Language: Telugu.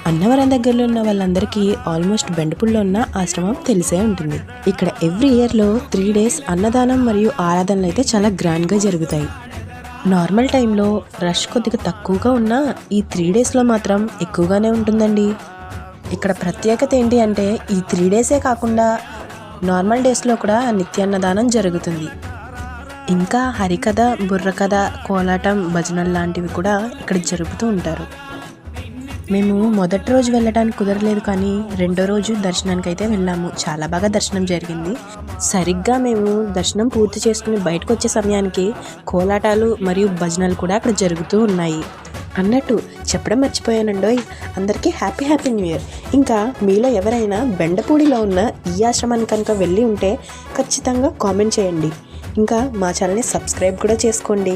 అన్నవరం దగ్గరలో ఉన్న వాళ్ళందరికీ ఆల్మోస్ట్ బెండపూడిలో ఉన్న ఆశ్రమం తెలిసే ఉంటుంది. ఇక్కడ ఎవ్రీ ఇయర్లో 3 days అన్నదానం మరియు ఆరాధనలు అయితే చాలా గ్రాండ్గా జరుగుతాయి. నార్మల్ టైంలో రష్ కొద్దిగా తక్కువగా ఉన్నా ఈ 3 daysలో మాత్రం ఎక్కువగానే ఉంటుందండి. ఇక్కడ ప్రత్యేకత ఏంటి అంటే ఈ 3 daysే కాకుండా నార్మల్ డేస్లో కూడా నిత్యాన్నదానం జరుగుతుంది. ఇంకా హరికథ, బుర్రకథ, కోలాటం, భజనలు లాంటివి కూడా ఇక్కడ జరుపుతూ ఉంటారు. మేము మొదటి రోజు వెళ్ళడానికి కుదరలేదు, కానీ రెండో రోజు దర్శనానికి అయితే వెళ్ళాము. చాలా బాగా దర్శనం జరిగింది. సరిగ్గా మేము దర్శనం పూర్తి చేసుకుని బయటకు వచ్చే సమయానికి కోలాటాలు మరియు భజనలు కూడా అక్కడ జరుగుతూ ఉన్నాయి. అన్నట్టు చెప్పడం మర్చిపోయానండోయ్, అందరికీ హ్యాపీ న్యూ ఇయర్. ఇంకా మీలో ఎవరైనా బెండపూడిలో ఉన్న ఈ ఆశ్రమానికి కనుక వెళ్ళి ఉంటే ఖచ్చితంగా కామెంట్ చేయండి. ఇంకా మా ఛానల్ని సబ్స్క్రైబ్ కూడా చేసుకోండి.